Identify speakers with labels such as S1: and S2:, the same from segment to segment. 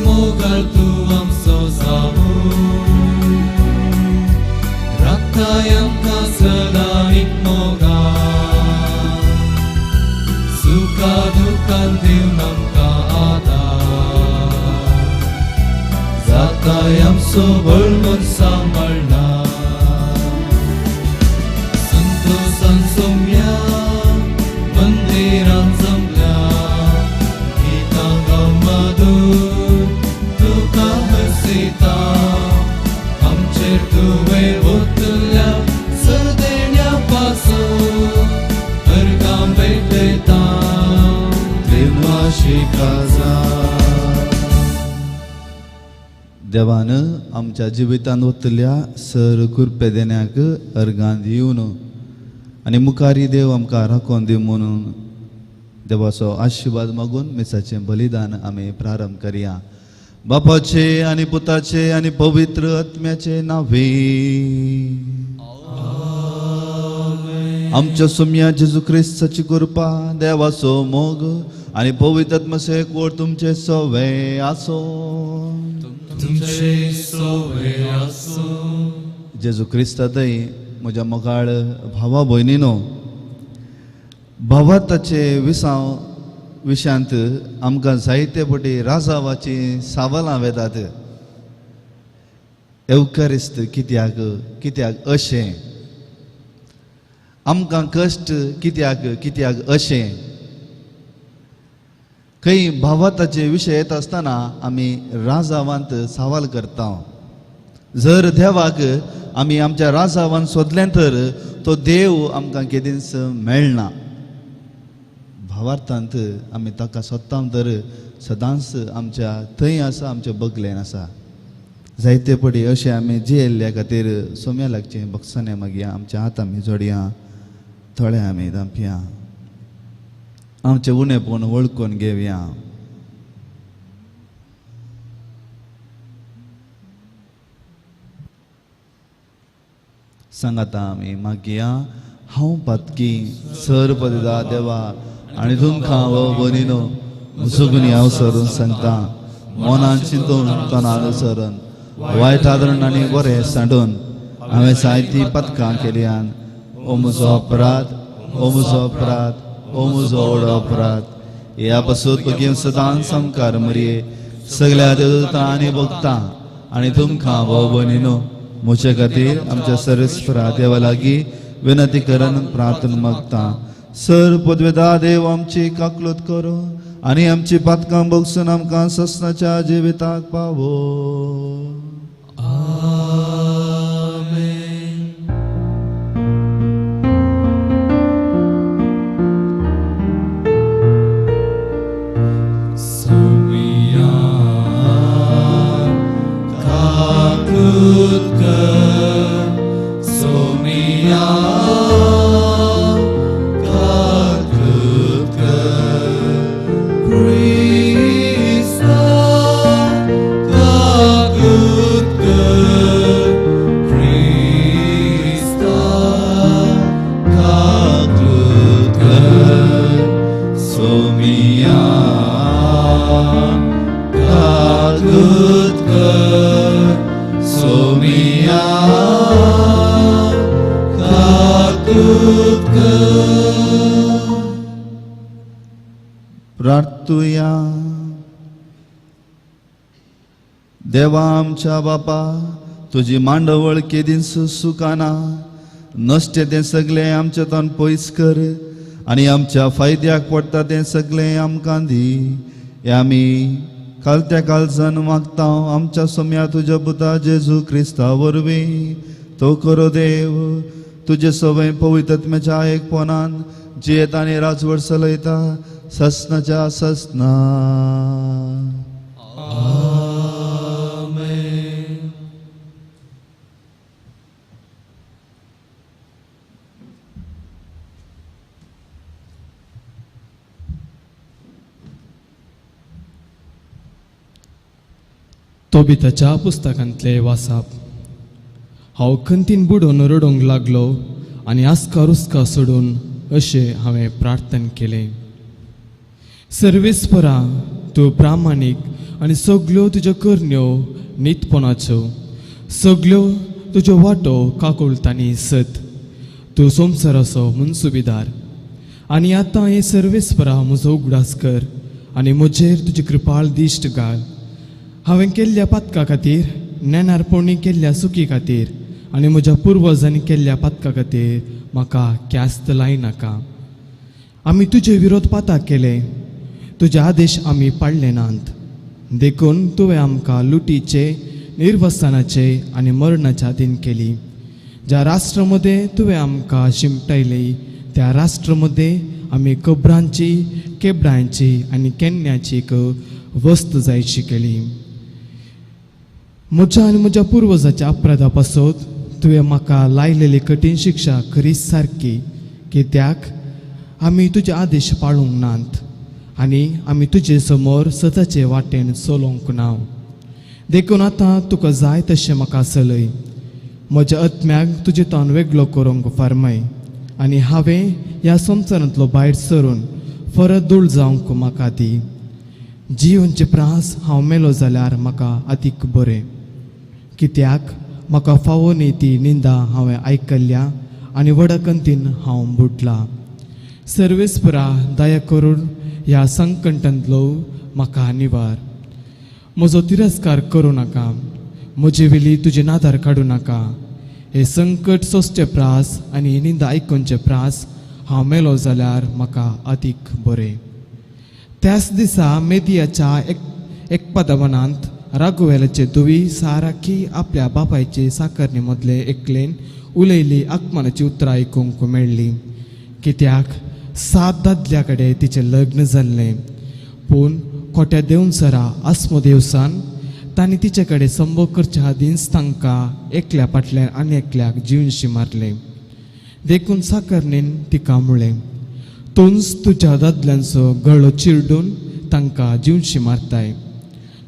S1: मोगाळ तूं आमचो जावूं राखताय आमकां सदां एक मोगाळ सुखा दुखान दिवन आमकां आदार जाताय आमचो बळ म्हूण सांबाळना संतोषान सोम्या मंदिरान जमल्या गितां गावन मधुर तुका हसयता आमचेर तुवें ओतल्या सरदेण्या पासून अर्गां भेटयता देवाशी काजा
S2: देवान आमच्या जिवितांत वतल्या सर कुरपे देण्याक अर्गां दिवन आनी मुखारी देव आमकां राखोन दिव म्हणून देवाचो आशिर्वाद मागून मिसाचें बलिदान आमी प्रारंभ करया. बापाचे आनी पुताचे आनी पवित्र आत्म्याचे नांवे आमच्या सोम्या जेजू क्रिस्ताची कृपा देवाचो मोग आनी पवित्र आत्म्याचे एकवट तुमचे सवे आसो.
S1: तुमचे सवे आसो.
S2: जेजू क्रिस्तादय म्हज्या मोगाळ भावा भयणीनो भावाताचे विशांत आमकां जायते फावटी राजावाची सावलां वेतात. एवकारिस्त कित्याक अशें आमकां कश्ट कित्याक अशें खंय भावाताचे विशय येता आसतना आमी राजावांत सवाल करता. जर देवाक आमी आमच्या राजावान सोदलें तर तो देव आमकां केदींच मेळना. भावार्थांत आमी ताका सोदता तर सदांच आमच्या थंय आसा आमच्या बगलेन आसा. जायते पडी अशें आमी जियेल्ल्या खातीर सोम्या लागचें बक्षांनी मागया आमच्या हात आमी जोडया थोडे आमी दांपया आमचें उणेपण वळखून घेवया. सांगाता आमी मागया हांव पातकी सर पदिदा देवा आनी तुमकां वो बनीनो मुसुगुनी हांव सरून सांगता मनान चिंतून तोंडान सरून वायट आदरण आनी बरें सांडून हांवें जायतीं पथकां केल्यान ओ म्हजो अपराध ओ म्हजो अपराध ओ म्हजो व्हडलो अपराध. ह्या पासून तुगे सदां संकार मरये सगळ्या देवतां आनी भक्तां आनी तुमकां वो बनीनो म्हजे खातीर आमच्या सर्वेस्परा देवा लागीं विनंती करन प्रार्थना मागता. सर पदवेदा देव आमची काकलूत करो आनी आमची पातकां बगसून आमकां ससनाच्या जिविताक पावो. प्रार्थुया. देवा आमच्या बापा तुजी मांडवळ केदींच सुखाना नसते तें सगळें आमचे तन पयस कर आनी आमच्या फायद्याक पडटा तें सगळें आमकां दी. हे आमी कालत्या काळजान मागता आमच्या सोम्या तुज्या पुता जेजू क्रिस्ता वरवीं. तो करो देव तुजे सवय पवित्र आत्म्याच्या एकपणान जियेत आनी राजवट चलयता ससनाच्या ससना.
S3: तोबिताच्या पुस्तकांतले वाचप. हांव खंतीन बुडोवन रडोंक लागलो आनी आस्का रुस्का सोडून अशें हांवें प्रार्थना केलें. सर्वेस्परा तूं प्रामाणीक आनी सगल्यो तुज्यो करण्यो नीतपणाच्यो, सगल्यो तुज्यो वाटो काकुळटांनी सत. तूं संवसाराचो मुनसुबेदार. आनी आतां हे सर्वेस्परा म्हजो उगडास कर आनी म्हजेर तुजी कृपाळ दिश्ट घाल. हांवें केल्ल्या पातका खातीर, नेनारपणी केल्ल्या सुखी खातीर आनी म्हज्या पुर्वजांनी केल्ल्या पातका खातीर म्हाका क्यास्त लायनाका. आमी तुजे विरोध पाताक केले, तुजे आदेश आमी पाळले नात. देखून तुवें आमकां लुटीचे, निर्वसनाचे आनी मरणाच्या हातीन केली. ज्या राष्ट्रामध्ये तुवें आमकां शिमटयली त्या राष्ट्रामध्ये आमी कब्रांची, केबडांची आनी केन्याची एक वस्त जायची केली. म्हज्या आनी म्हज्या पुर्वजाच्या अपराधा पासत तुवें म्हाका लायलेली कठीण शिक्षा खरीच सारकी, कित्याक आमी तुजे आदेश पाळूंक नात आनी आमी तुजे समोर सताचे वाटेन चलोवंक ना. देखून आतां तुका जाय तशें म्हाका चलय. म्हज्या आत्म्याक तुजे तोंड वेगळो करूंक फरमाय आनी हांवें ह्या संवसारांतलो भायर सरून परत धूळ जावंक म्हाका दी. जिवनचे प्रास हांव मेलो जाल्यार म्हाका अतीक बरें, कित्याक म्हाका फावो न्ही ती निंदा हांवें आयकल्ल्या आनी वडकंतीन हांव बुडला. सर्वेस्परा दया करून ह्या संकटांतलो म्हाका निवार. म्हजो तिरस्कार करूं नाका, म्हजे वेली तुजे नादार काडूं नाका. हे संकट सोंसचे प्रास आनी निंदा आयकूनचे प्रास हांव मेलो जाल्यार म्हाका अतीक बरें. त्याच दिसा मेदियाच्या एकपदावनांत रागुवेलाचे धुवी साराकी आपल्या बापायचे साकरणे मदले एकलेन उलयली आगमनाची उतरां आयकूंक मेळ्ळी, कित्याक 7 दादल्या कडेन तिचें लग्न जाल्लें. पूण खोट्या देंवसरा आस्मोदेवसान तांणी तिचे कडेन संभोग करच्या आदींच तांकां एकल्या फाटल्यान आनी एकल्याक जिवनशी मारले. देखून साकरणेन तिका म्हळें, तूंच तुज्या दादल्यांचो गळो चिरडून तांकां जिवनशी मारताय.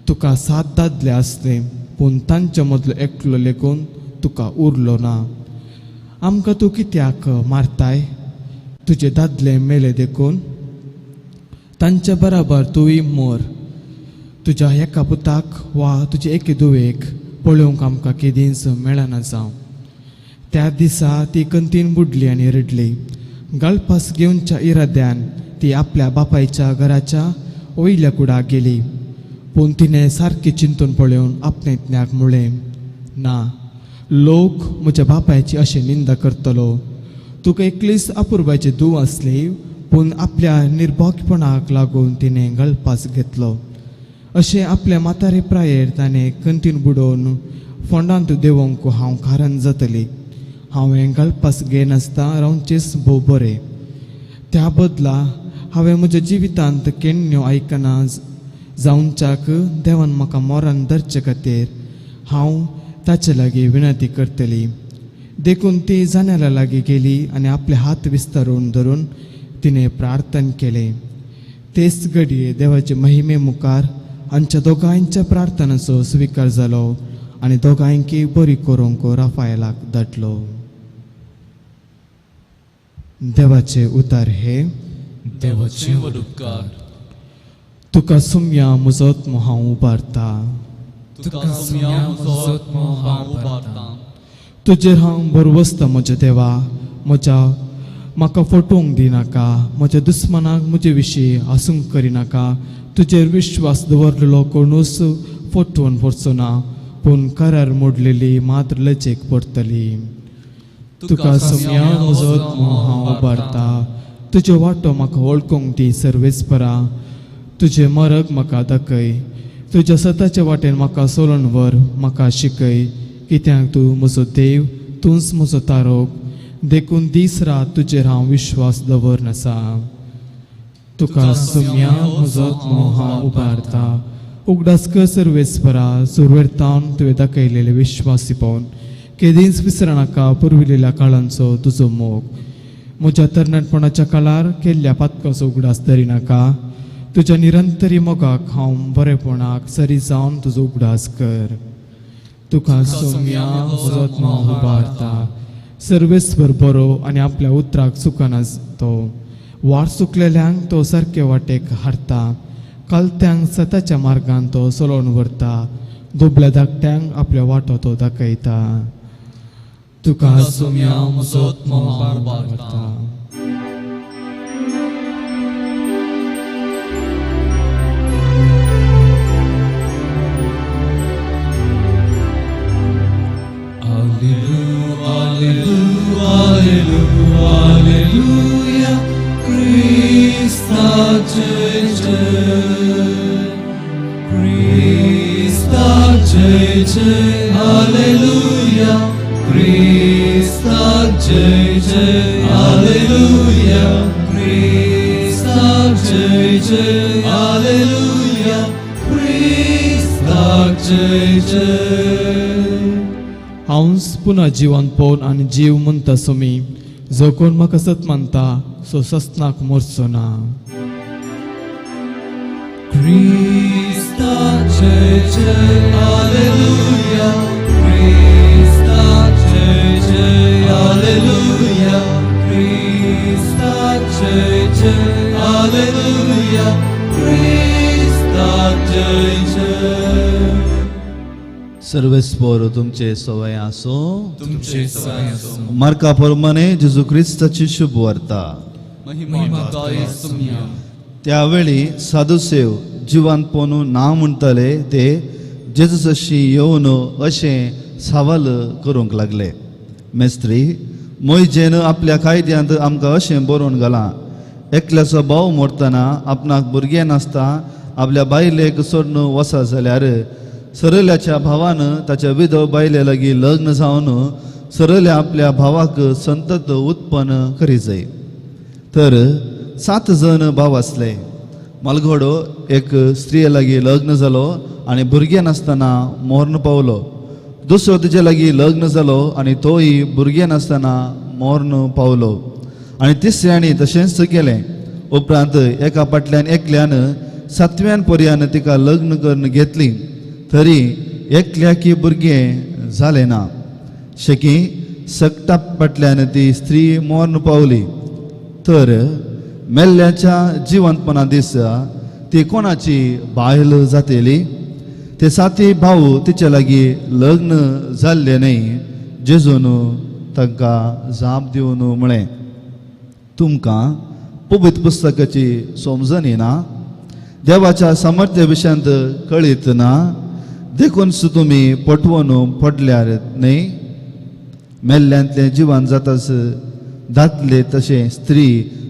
S3: तुका 7 दादले आसले, पूण तांच्या मदलो एकलो लेगून तुका उरलो ना. आमकां तूं कित्याक मारताय? तुजे दादले मेले देखून तांच्या बराबर तुवें मर. तुज्या एका पुताक वा तुजे एके धुवेक पळोवंक आमकां केदींच मेळना जावं. त्या दिसा ती कंतीन बुडली आनी रडली. गळपास घेवनच्या इराद्यान ती आपल्या बापायच्या घराच्या वयल्या कुडाक गेली. पूण तिणें सारकी चिंतून पळोवन आपणेतल्याक म्हळें, ना, लोक म्हज्या बापायची अशें निंदा करतलो. तुका एकलीच अपुरबायची धूव आसली, पूण आपल्या निर्भाग्यपणाक लागून तिणें गळपास घेतलो. अशें आपल्या म्हातारे प्रायेर ताणें कंतीन बुडोवन फोंडांत देवोंक हांव कारण जातली. हांवें गळपास घेनासता रावचेंच भोव बरें. त्या बदला हांवें म्हज्या जिवितांत केन्न्यो आयकना जावनच्याक देवान म्हाका मोरान धरचे खातीर हांव ताचे लागीं विनंती करतली. देखून ती जाण्याला लागीं गेली आनी आपले हात विस्तारून धरून तिणें प्रार्थना केलें. तेच घडये देवाचे महिमे मुखार आमच्या दोगांयच्या प्रार्थनाचो स्विकार जालो आनी दोगांयकी बरी करूंक राफायलाक धाडलो. देवाचे उतार हे.
S1: देवाचे उपकार.
S3: तुका सुम्या म्हजो आत्मो हांव उबारता.
S1: तुका सुम्या म्हजो आत्मो हांव उबारता.
S3: तुजेर हांव बरवसता म्हज्या देवा. म्हाका फटोवंक दिनाका. म्हज्या दुस्मनाक म्हजे विशीं आसूंक करिनाका. तुजेर विश्वास दवरलेलो कोणूच फटवून पडचो ना, पूण करार मोडलेली मात्र लजेक पडटली. तुका सुम्या म्हजो आत्मो हांव उबारता. तुजे वाटो म्हाका वळखूंक दी सर्वेस्परा. तुजे मरग म्हाका दाखय. तुज्या सताच्या वाटेन म्हाका चलोवन व्हर. म्हाका शिकय, कित्याक तूं म्हजो देव, तूंच म्हजो तारोक. देखून दीस रात तुजेर हांव विश्वास दवरनासा. तुका सुम्या म्हजो आत्मो हांव उबारता. उगडास कर सर्वेस्परा. सुरवेरतावन तुवें दाखयलेले विश्वासीपण केदींच विसरनाका. पुर्विल्ल्या काळांचो तुजो मोग. म्हज्या तरणाटपणाच्या काळार केल्ल्या पातकाचो उगडास धरिनाका. तुज्या निरंतरी मोगाक हांव बरेपणाक सरी जावन तुजो उगडास कर. तुका सुम्या म्हजो आत्मो उबारता. सर्वेस्वर बरो आनी आपल्या उतराक चुकना तो. वाट चुकलेल्यांक तो सारके वाटेक हाडटा. कलत्यांक सताच्या मार्गान तो चलोवन व्हरता, दुबल्या धाकट्यांक आपल्या वाटो तो दाखयता. तुका
S1: सुम्या मुसोत मोहार बागता. Alleluia, Christa jai jai, Christa jai jai, Alleluia, Christa jai jai, Alleluia, Christa jai jai, Alleluia, Christa jai jai.
S3: हांव पुन्हा जिवन पोवन आनी जीव म्हणटा सुमी, जो कोण म्हाका सत मानता सो सस्नाक मरचो ना.
S1: Christa jai jai, Alleluia, Christa jai jai, Alleluia, Christa jai jai, Alleluia, Christa jai jai.
S2: सर्वेस्पोर तुमचे सवय आसो.
S1: तुमचे सवय असो.
S2: मार्का प्रमाणे जेजू ख्रिस्ताची शुभ वार्ता.
S1: महिमा गाये सुम्या.
S2: त्यावेळी साधुसेव जिवान पोनू ना म्हणटले ते जेजूसशी येवन अशें सवाल करूंक लागले. मेस्त्री, मोइजेन आपल्या कायद्यांत आमकां अशें बरोवन घालां, एकल्याचो भाव मरतना आपणाक भुरगें नासता आपल्या बायलेक सोडून वसा जाल्यार सरल्याच्या भावान ताच्या विधव बायले लागीं लग्न जावन सरल्या आपल्या भावाक संतत उत्पन्न करी जाय. तर 7 जण भाव आसले. मालगडो एक स्त्रिये लागीं लग्न जालो आनी भुरगें नासतना मरण पावलो. दुसरो तिचे लागीं लग्न जालो आनी तोय भुरगें नासतना मरण पावलो. आनी तिसऱ्यांनी तशेंच केलें. उपरांत एका फाटल्यान एकल्यान 7व्यान पर्यान तिका लग्न करून घेतली, तरी एकल्याकी भुरगें जालें ना. शेकी सकटा फाटल्यान ती स्त्री मरण पावली. तर मेल्ल्याच्या जिवंतपणा दिसा ती कोणाची बायल जातेली? ते 7 भाव तिच्या लागीं लग्न जाल्ले न्ही. जेजून तांकां जाप दिवन म्हळें, तुमकां पवित्र पुस्तकाची समजण येना? देवाच्या सामर्थ्या विशयांत कळीत ना? देखून तुमी पटवून पडल्यार न्ही? मेल्ल्यांतले जिवन जाताच दातले तशे स्त्री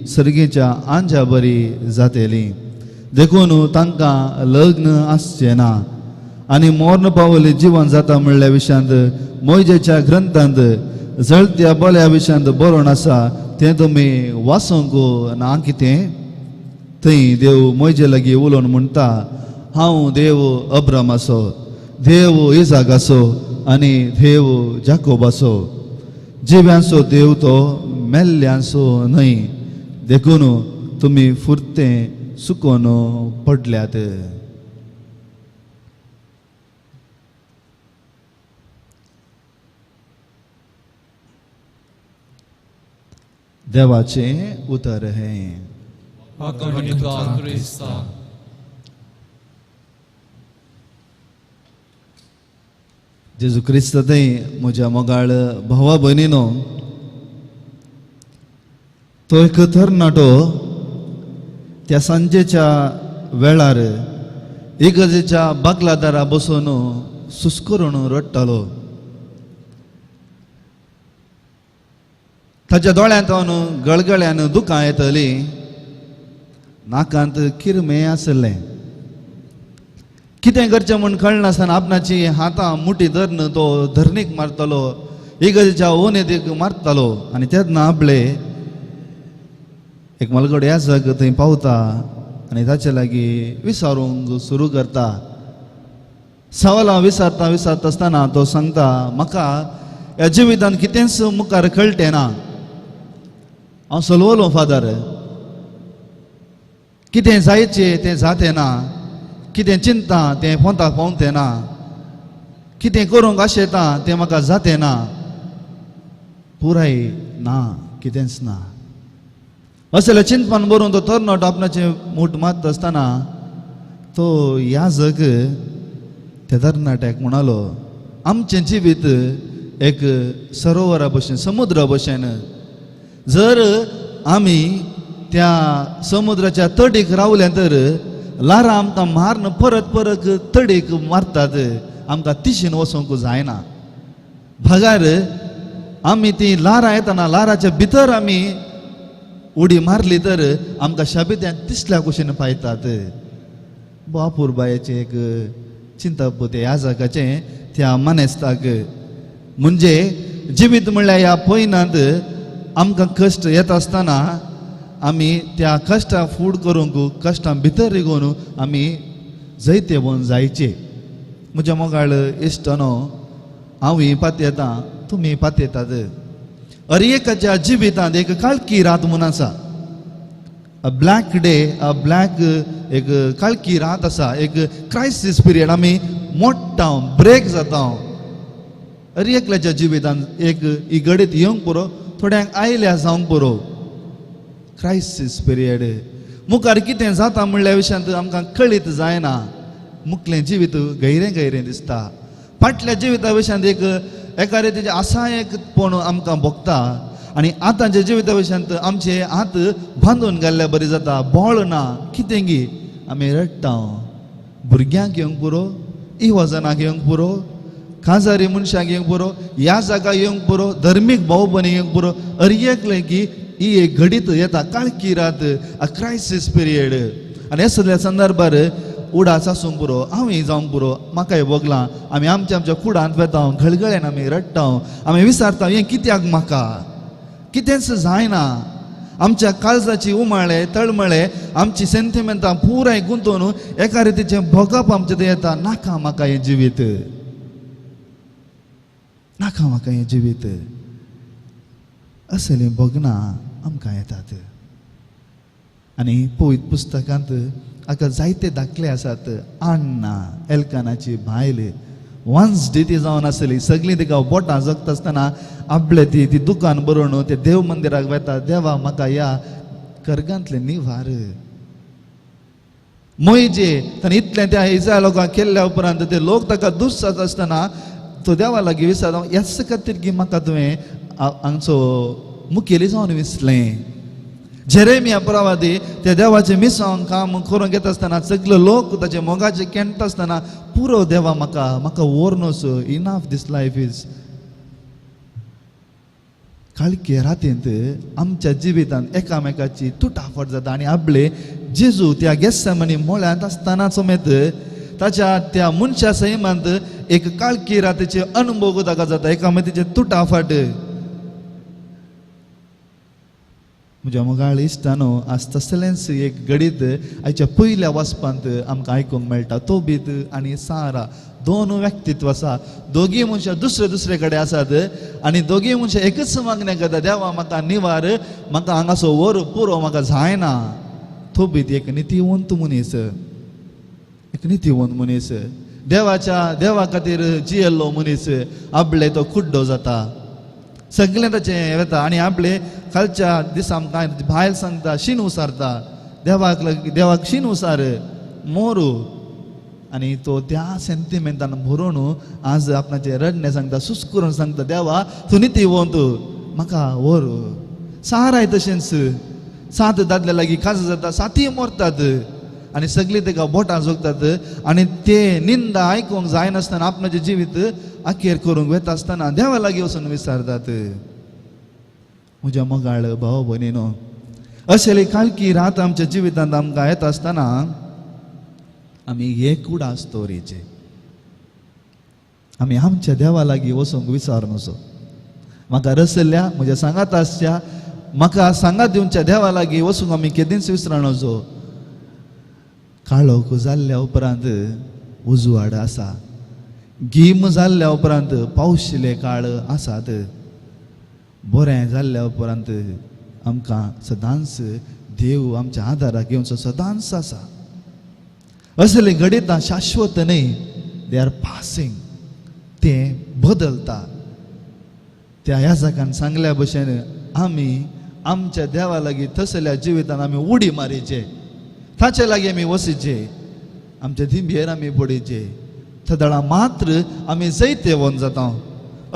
S2: सर्गेच्या आंजा बरी जातेली. देखून तांकां लग्न आसचें ना. आनी मरण पावले जिवन जाता म्हणल्या विशयांत मोइजेच्या ग्रंथांत जळत्या बल्या विशयांत बरोवन आसा तें तुमी वाचूंक ना कितें? थंय देव मोइजे लागीं उलोवन म्हणटा, हांव देव अब्रामाचो, देव इसाकाचो आनी देव जाकोबाचो. जिव्यांचो देव तो मेल्ल्यांचो न्हय. देखून तुमी फुर्तें सुकोन पडल्यात. देवाचे उतर है.
S1: अगणिता क्रिस्ता.
S2: जेजू क्रिस्त थंय म्हज्या मोगाळ भावा भयणीनो, तो एक तरणाटो त्या सांजेच्या वेळार इगर्जेच्या बागला दारा बसून सुस्करून रडटालो. ताच्या दोळ्यांत गळगळ्यान दुकां येतली, नाकांत किरमे आसलें. कितें करचें म्हूण कळनासतना आपणाची हातां मुठी धरून तो धरणीक मारतलो, इगर्जेच्या ओनेदीक मारतालो. आनी तेन्ना आपले एक मलगडो ह्या जग थंय पावता आनी ताचे लागीं विचारूंक सुरू करता. सवालां विचारता विचारता आसतना तो सांगता, म्हाका ह्या जिवितांत कितेंच मुखार कळटें ना. हांव सलवलो फादर, कितें जायचें तें जातें ना, कितें चिंता तें पोंताक पावतें ना, कितें करूंक आशेता तें म्हाका जातें ना. पुराय ना, कितेंच ना. असले चिंतपान बरोवन तो तरणाटो आपणाचें मूठ मारता आसतना तो याजक त्या तरणाट्याक म्हणालो आमचें जिवीत एक सरोवरा भशेन समुद्रा भशेन जर आमी त्या समुद्राच्या तडीक रावले तर लारां आमकां मारन परत परत तडीक मारतात आमकां तिशीन वचोंक जायना भागार आमी ती लारां येतना लाराच्या भितर आमी उडी मारली तर आमकां शाबित्याक तिसल्या कुशीन पायतात बापूर बायेचें एक चिंता पोते याजकाचें त्या मानेस्ताक म्हणजे जिवीत म्हणल्यार ह्या पयनांत आमकां कश्ट येत आसतना आमी त्या कश्टाक फूड करूंक कश्टां भितर रिगोवन आमी जैते भोवन जायचे म्हज्या मोगाळ इश्टनो हांवूय पातयेतां तुमी पातयतात हर एकाच्या जिवितांत एक काळकी रात म्हूण आसा अ ब्लॅक डे अ ब्लॅक एक काळकी रात आसा एक क्रायसीस पिरियड आमी मोडटा ब्रेक जाता हर एकल्याच्या जिवितांत एक ही घडीत येवंक पुरो थोड्यांक आयल्या जावंक पुरो क्रायसीस पिरियड मुखार कितें जाता म्हणल्या विशयांत आमकां कळीत जायना मुखलें जिवीत गैरें गैरें दिसता फाटल्या जिविता विशयांत एक एका रितीचें आसायकपण आमकां भोगता आनी आतांच्या जिविता विशयांत आमचे हात बांदून घाल्ल्या बरी जाता बोळ ना कितें गी आमी रडटा भुरग्यांक येवंक पुरो इवजनाक येवंक पुरो काजारी मनशांक येवंक पुरो ह्या जागा येवंक पुरो धर्मीक भाव भयणी येवंक पुरो हर एकले की ही एक घडीत येता काळकी रात अ क्रायसीस पिरियड आनी असल्या संदर्भार उडास आसूंक पुरो हांवूय जावंक पुरो म्हाकाय भोगलां आमी आमच्या आमच्या कुडांत वेता घळघळ्यान आमी रडटा आमी विचारता हें कित्याक म्हाका कितेंच जायना आमच्या काळजाची उमाळे तळमळे आमची सेंटिमेंटां पुराय गुंतोवन एका रितीचें भोगप आमचें तें येता नाका म्हाका हें जिवीत नाका म्हाका हें जिवीत असलें भोगना आमकां येतात आनी पवित पुस्तकांत हाका जायते दाखले आसात आण्णा एल्कानाची बायल वन्स ती जावन आसली सगळीं तिका बोटां जगता आसतना आपले ती दुकान बरोवन ते देव मंदिराक वेता देवा म्हाका ह्या कर्गांतले निवार मोयजे ताणें इतलें त्या इस्रायल लोकांक केल्ल्या उपरांत ते लोक ताका दुसत आसतना तो देवा लागीं विचारता ह्याच खातीर की म्हाका तुवें हांगचो मुखेली जावन विसलें जेरेमिया प्रवादी त्या देवाचें मिसांग काम करून घेता आसतना सगळे लोक ताचे मोगाचे केंट आसतना पुरो देवा म्हाका म्हाका व्हरनोस इनफ दीस लायफ इज काळके रातींत आमच्या जिवितांत एकामेकाची तुटाफट जाता आनी आपले जेजू त्या गेत्सेमनी मोळ्यांत आसतना समेत ताच्या त्या मनशा सैमांत एक काळकी रातीचे अनुभव ताका जाता एकामेकाचे तुटाफट म्हज्या मोगाळ इश्टानो आज तसलेंच एक घडीत आयच्या पयल्या वचपांत आमकां आयकूंक मेळटा तोबीत आनी सारा दोन व्यक्तित्व आसा दोगी मनशां दुसरे दुसरे कडेन आसात आनी दोगी मनशां एकच मागणें करता देवा म्हाका निवार म्हाका हांगासो वर पुरो म्हाका जायना तोबीत एक नितीवंत मनीस एक नितीवंत मनीस देवा खातीर जियेल्लो मनीस आपले तो कुड्डो जाता सगळें ताचें वेता आनी आपले कालच्या दिसा आमकां भायल सांगता शीन उसारता देवाक शीन उसार मोरू आनी तो त्या सेंटिमेंटान भरून आज आपणाचे रडणे सांगता सुस्कुरून सांगता देवा तूं नितीवंत म्हाका व्हर साराय तशेंच सात दादल्या लागीं काज जाता साती मरतात आनी सगळीं ताका बोटां जोगतात आनी ते निंदा आयकूंक जायनासतना आपणाचें जिवीत अखेर करूंक वेता आसतना देवा लागीं वचून विचारतात म्हज्या मोगाळ भाव भयणीनो अशें काळकी रात आमच्या जिवितांत आमकां येता आसतना आमी एक उडास दवरीचे आमी आमच्या देवा लागीं वचूंक विचारनोचो म्हाका रसल्या म्हज्या सांगात आसच्या म्हाका सांगात दिवच्या देवा लागीं वचूंक आमी केदींच विसरणोचो काळोख जाल्ल्या उपरांत उजवाड आसा गीम जाल्ल्या उपरांत पावशिल्ले काळ आसात बरें जाल्ल्या उपरांत आमकां सदांच देव आमच्या आदाराक घेवचो सदांच आसा असले घडीत शाश्वत न्ही दे आर पासिंग ते बदलता त्या ह्या जागान सांगल्या भशेन आमी आमच्या देवा लागीं तसल्या जिवितान आमी उडी मारीचे ताचे लागीं आमी वचीचे आमच्या दिंभेर आमी पडीचे थदळा मात्र आमी जैते वन जाता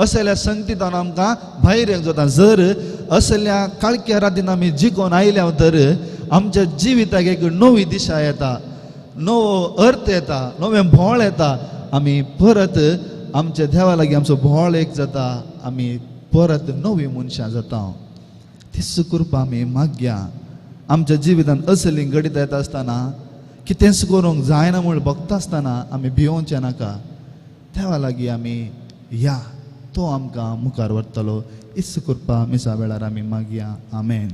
S2: असल्या संगतींत आमकां भायर येवंक जाता जर असल्या काळख्या रातीन आमी जिखून आयल्या तर आमच्या जिविताक एक नवी दिशा येता नवो अर्थ येता नवें भोळ येता आमी परत आमच्या देवा लागीं आमचो भोळ एक जाता आमी परत नवी मनशां जाता तीच कृपा आमी मागया आमच्या जिवितांत असली घडीत येता आसतना कितेंच करूंक जायना म्हूण बगता आसतना आमी भिवोवचें नाका देवा लागीं आमी या तो आमकां मुखार व्हरतलो हीच कृपा मिसा वेळार आमी मागया आमेन.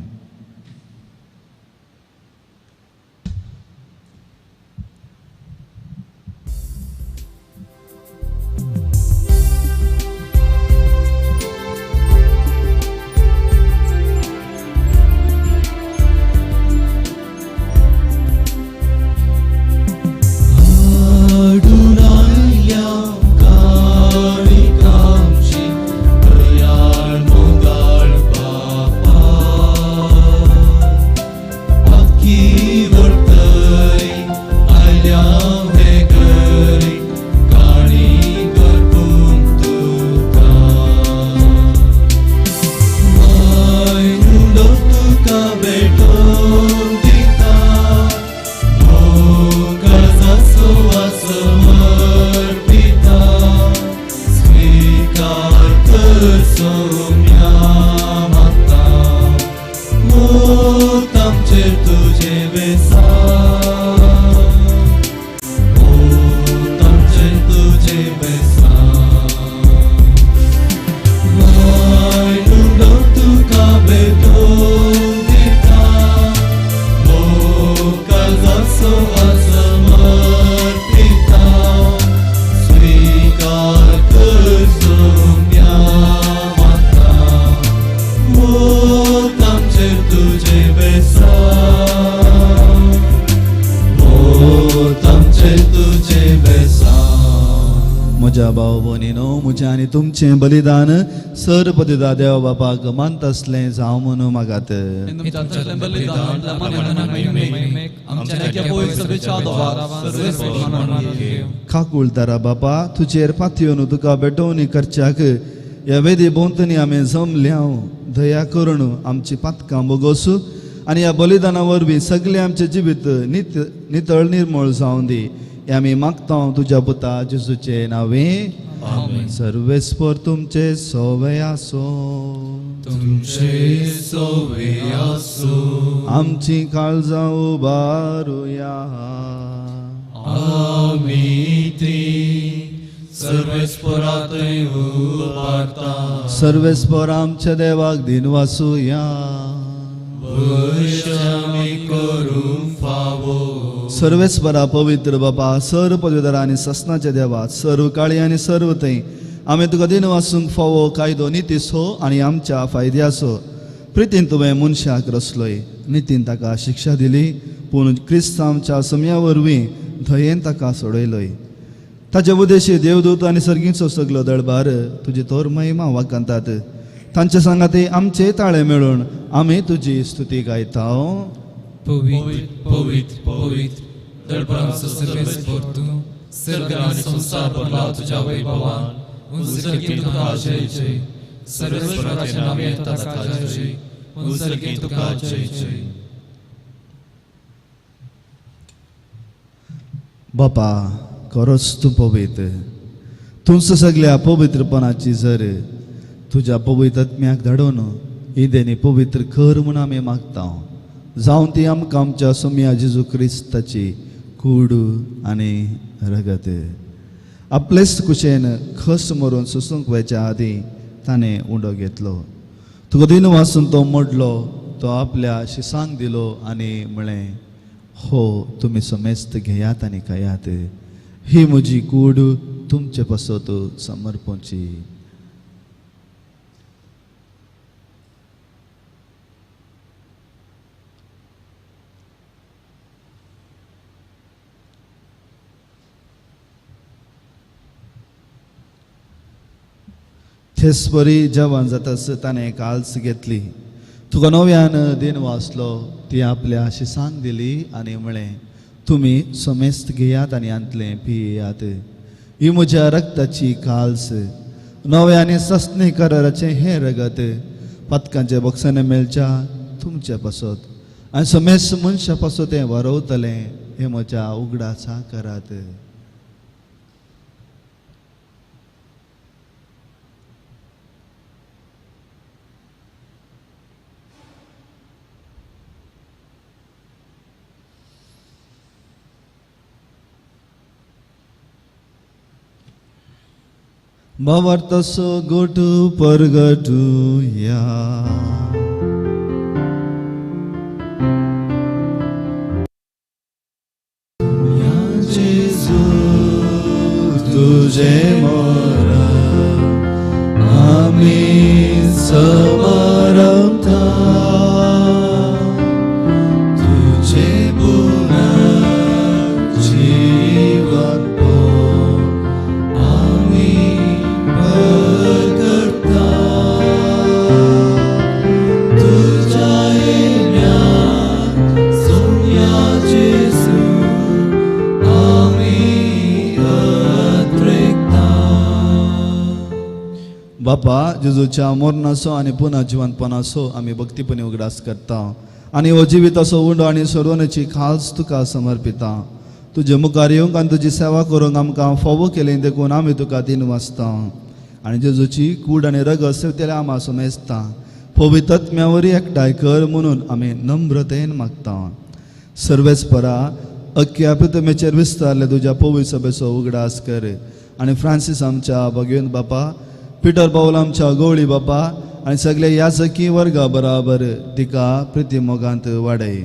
S2: म्हज्या भाव भयणीनो म्हजें आनी तुमचें बलिदान सर्वपदिदा देव बापाक मानता आसलें जावं म्हणून मागात. खाकुळतारा बापा तुजेर पातयेवन तुका बेटोवणी करच्याक ह्या वेदी भोंवतणी आमी जमल्या दया करून आमची पातकां बोगोसू आनी ह्या बलिदाना वरवीं सगळें आमचें जिवीत नितळ निर्मळ जावं दी हें आमी मागता तुज्या पुता जेजूचे नांवें. सर्वेस्पर तुमचे सोवे आसो आमची काळजां उबारुया सर्वेस्पर आमच्या देवाक दिन वासुया सर्वेस्परा पवित्र बापा सर्व पदवीधर आनी ससनाच्या देवा सर्व काळी आनी सर्व थंय आमी तुका दिन वासूंक फावो कायदो नितीसो आनी आमच्या फायद्याचो प्रितीन तुवें मनशाक रचलोय नितीन ताका शिक्षा दिली पूण क्रिस्त आमच्या समया वरवीं धयेन ताका सोडयलोय ताचे उद्देशी देवदूत आनी सर्गीचो सगलो दळबार तुजी तोर महिमा वाकांतात तांचे सांगाती आमचे ताळे मेळून आमी तुजी स्तुती गायता.
S1: Păuit, păuit, păuit, dălbram să servesc por tu, sergani संसार भरला तुझ्या वैभवान, उंचलकी तुका जय जय, सर्वेश्वराचे नावे ताका जय जय, उंचलकी तुका जय जय.
S2: बापा खरोच तूं पवित्र तुंच सगळ्या पवित्रपणाची जर तुज्या पवित्र आत्म्याक धाडून इदेनी पवित्र कर म्हूण आमी मागता जावं ती आमकां आमच्या सोम्या जेजू क्रिस्ताची कूड आनी रगत आपलेच कुशेन खस मरून सुसूंक वयच्या आदीं ताणें उंडो घेतलो तुका दिन वासून तो मोडलो तो आपल्या शिसांक दिलो आनी म्हळें हो तुमी समेस्त घेयात आनी खायात ही म्हजी कूड तुमचे पासत समर्पणची. तेच बरी जेवण जातास ताणें काल्स घेतली तुका नव्यान दिन वाचलो ती आपल्या शिसांक दिली आनी म्हळें तुम्ही समेस्त घेयात आनी अंतले पियेयात. ही म्हज्या रक्ताची काल्स, नवे आनी सस्ने कराराचे हे रगत पथकांचे बक्षाने मेलच्या तुमच्या पासत आनी समेस्त मनशा पासत तें वरवतलें हे म्हज्या उगडाचा करात. Bavartaso gotu pargatu ya. Ya Jesus, tujhe mara, amin samaramta, tujhe buna jivan po, amin. बापा जेजूच्या मरणाचो आनी पुन्हा जिवंतपणाचो आमी भक्तीपणी उगडास करता आनी हो जिविताचो उंडो आनी सोडवण्याची खास तुका समर्पिता. तुजे मुखार येवंक आनी तुजी सेवा करूंक आमकां फोव केलें देखून आमी तुका दिन वाचता आनी जेजूची कूड आनी रगत सेवतेले आमा समेजता. पवित्र आत्म्यावरी एकठांय कर म्हणून आमी नम्रतेन मागता. सर्वेस्परा अख्ख्या पृथ्वीचेर विस्तारले तुज्या पवित्र सभेचो उगडास कर आनी फ्रांसीस आमच्या भगवंत बापा, पिटर पाऊल आमच्या गवळी बापा आनी सगळे याजकी वर्गा बराबर तिका प्रिती मोगांत वाडय.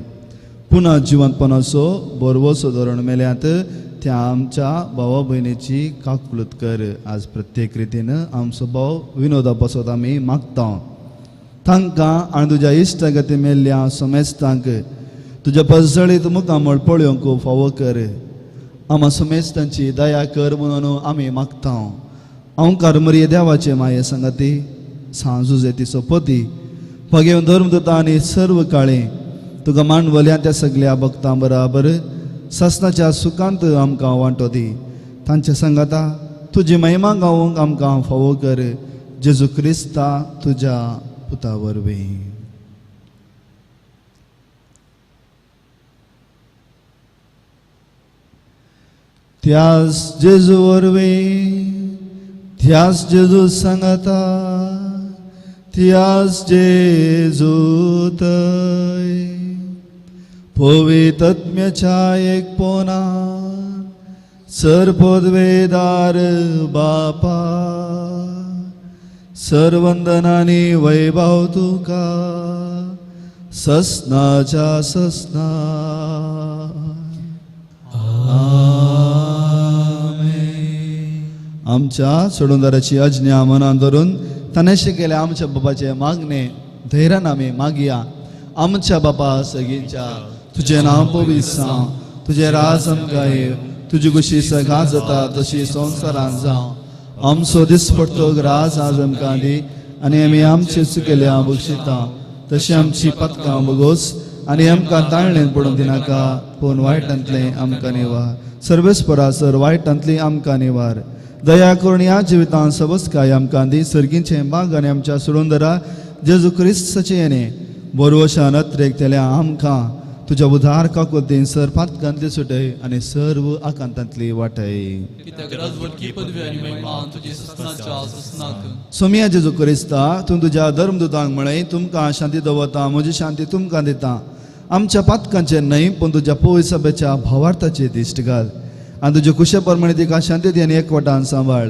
S2: पुन्हा जिवंतपणाचो बरवोसो धोरण मेल्यांत त्या आमच्या भावा भयणीची काकुळत कर. आज प्रत्येक रितीन आमचो भाव विनोदा पासत आमी मागता. तांकां आनी तुज्या इश्टगती मेल्ल्या समेस्तांक तुज्या पसळीत मुखामळ पळोवंक फावो कर. आमा समेस्तांची दया कर म्हणून आमी मागता. ओंकार मरिये देवाचे माये संगती, सांजुजे तिचो पती, भगेव धर्मदूता आनी सर्व काळे तुका मांडवल्या त्या सगळ्या भक्तां बराबर ससनाच्या सुखांत आमकां वांटो दी. तांच्या संगता तुजी महिमा गावूंक आमकां फावो कर. जेजू क्रिस्ता तुज्या पुता वरवीं. त्यास जेजू वरवीं, त्यास जेजू सांगता, त्यास जेजू थंय पवित्र आत्म्याच्या एकपणान सर्वोद्वेदार बापा सर्वंदनानी वैभव तुका ससनाच्या ससना. आमच्या सोडूनदाराची आज्ञा मनान धरून ताणें शिकयल्या आमच्या बापाचे मागणे धैर्यान आमी मागया. आमच्या बापा सगळींच्या तुझे नाव पवित्र जावं, तुझे राज आमकां येव, तुजी कुशी सगळा जाता तशी संवसारांत जावं. आमचो दिसपट्टो राज आज आमकां दी आनी आमी आमची चुकेल्या बक्षिता तशी आमची पथकां बगोस आनी आमकां ताळणेन पडूंक दिनाका, पूण वायटांतलें आमकां निवार. सर्वेस्परा सर वायटांतली आमकां निवार. दया करून ह्या जिवितांत सबस्काय आमकां दी. सर्गींचे माग आनी आमच्या सोडूनदारा जेजू क्रिस्ताचे येणे बरोवशा नत्रेक तेल्या आमकां तुज्या उदार काकुलतेन सर पातकांतली सुटय आनी सर्व आकांतांतली वाटय. सोमिया जेजू क्रिस्ता तूं तुज्या धर्मदूतांक म्हळें तुमकां शांती दवरता, म्हजी शांती तुमकां दिता. आमच्या पातकांचेर न्हय पूण तुज्या पवित्र सभेच्या भावार्थाचेर दिश्ट घाल आनी तुजे कुशे प्रमाणे तिका शांती दी आनी एकवटान सांबाळ.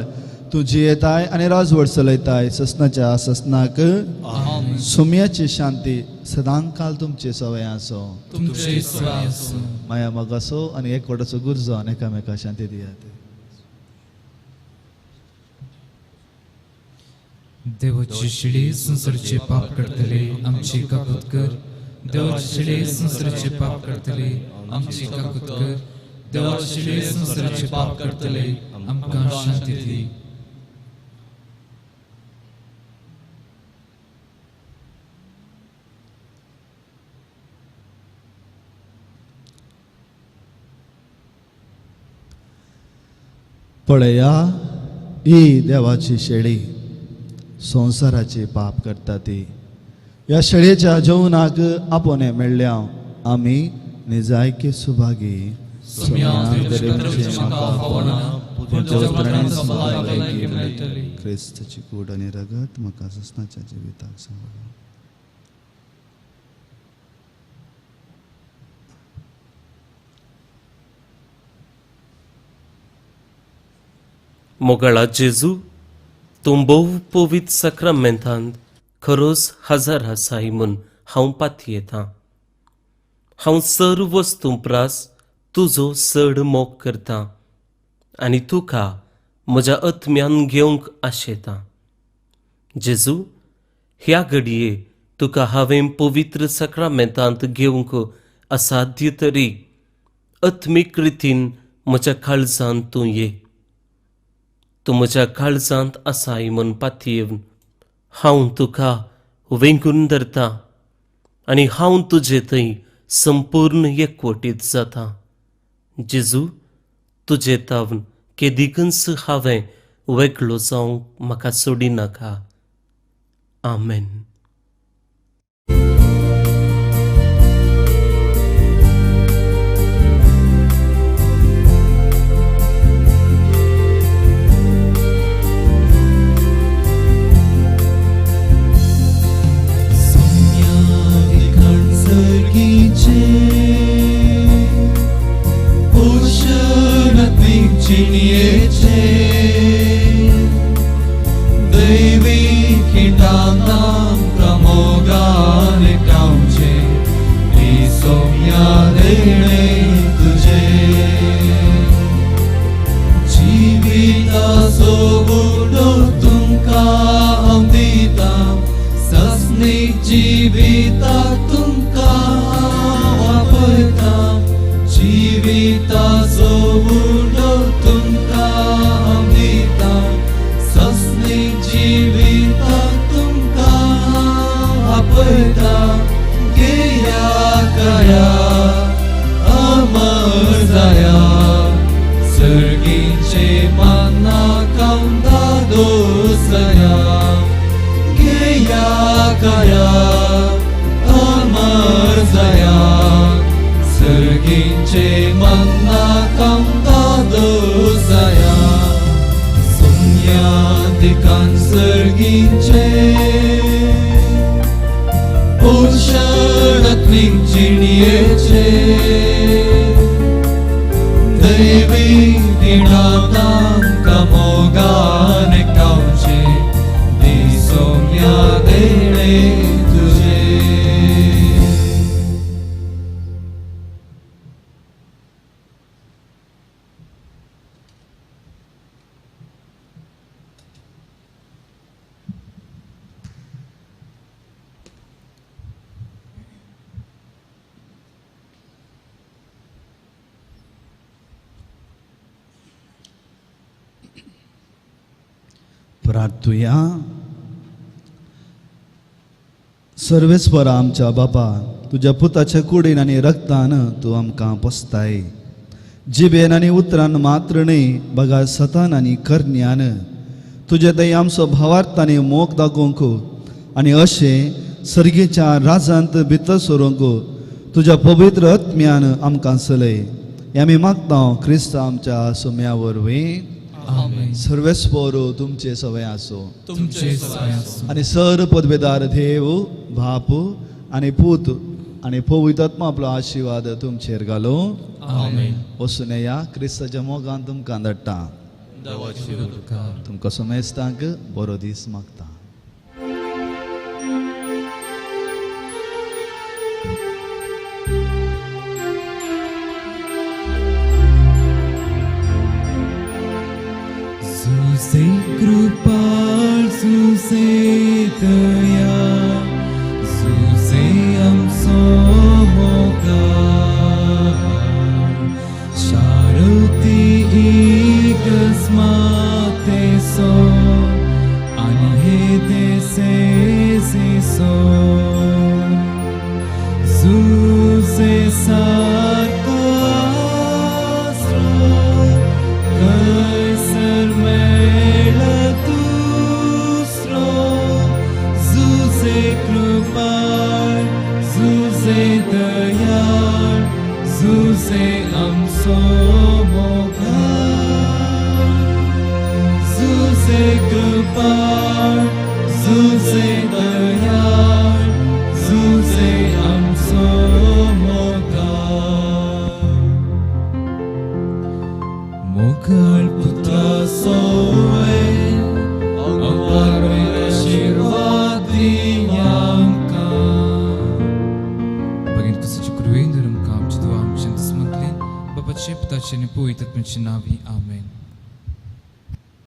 S2: तूं जियेताय आनी राजवट चलयताय ससनाच्या ससनाक. सोम्याची शांती सदांकाल तुमचे सवय आसो. माया मोग आसो आनी एकवटाचो गुरजो आनी एकामेका शांती दियात.
S1: देवाची शिडी संसाराचे पाप करतले आमची काकूत कर. देवाची शिडी संसाराचे पाप करतले आमची काकूत कर. देवाची शिडी संसाराचे पाप करतले आमकां शांती दी.
S2: पळया ही देवाची शेळी संसाराचे पाप करता ती. ह्या शेळयेच्या जेवणाक आपोने मेळ्ळ्या आमी निजायके सुभागी. क्रिस्ताची कूड आनी रगत म्हाका ससनाच्या जिविताक सांबाळ.
S4: मोगळा जेजू तूं भोव पवित्र सक्रामेंतांत खरोच हजर आसाय म्हूण हांव पातयेतां. हांव सर्व वस्तू प्रास तुजो चड मोग करतां आनी तुका म्हज्या आत्म्यान घेवंक आशेतां. जेजू, ह्या घडये तुका हांवें पवित्र सक्रामेंतांत घेवंक असाध्य तरी आत्मीक रितीन म्हज्या काळजांत तूं ये. तूं म्हज्या काळजांत आसाय म्हूण पातयेवन हांव तुका वेंगून धरतां आनी हांव तुजे थंय संपूर्ण एकवटीत जाता. जेजू, तुजे तावन केदिकच हांवें वेगळो जावंक म्हाका सोडिनाका. आमेन.
S2: प्रार्थुया. सर्वेस्पर आमच्या बापा, तुझ्या पुताच्या कुडीन आनी रक्तान तूं आमकां पोसताय. जिबेन आनी उतरान मात्र न्ही, बगा सतान आनी करण्यान तुजे थंय आमचो भावार्थ आनी मोग दाखोवंक आनी अशें सर्गेच्या राजांत भितर सरूंक तुज्या पवित्र आत्म्यान आमकां चलय. आमी मागता क्रिस्त आमच्या सुम्या वरवीं. सर्वेस्पर तुमचे सवय आसो. आनी सर पदवेदार देव बाप आनी पूत आनी पवित्र आत्मा आपलो आशिर्वाद तुमचेर घालो. वचून या क्रिस्ताच्या मोगान तुमकां धाडटा. तुमकां समेस्तांक बरो दीस मागता.
S1: Suze कृपाळ सुसे दया सुसे आमचो मोगान शारती इगस्माते सो आनी हे देसे सो सुसे सारको आसरो कैसा कृपाळ तुझे दयाळ तुझे आमचो मोगाळ पुत्रा सोवे आमकां आशीर्वाद दिया Bagin ka sa Chukruin, dalam ka amchidwa amchin tasmaglin, babat siya patatsya ni po itat navi. Amen.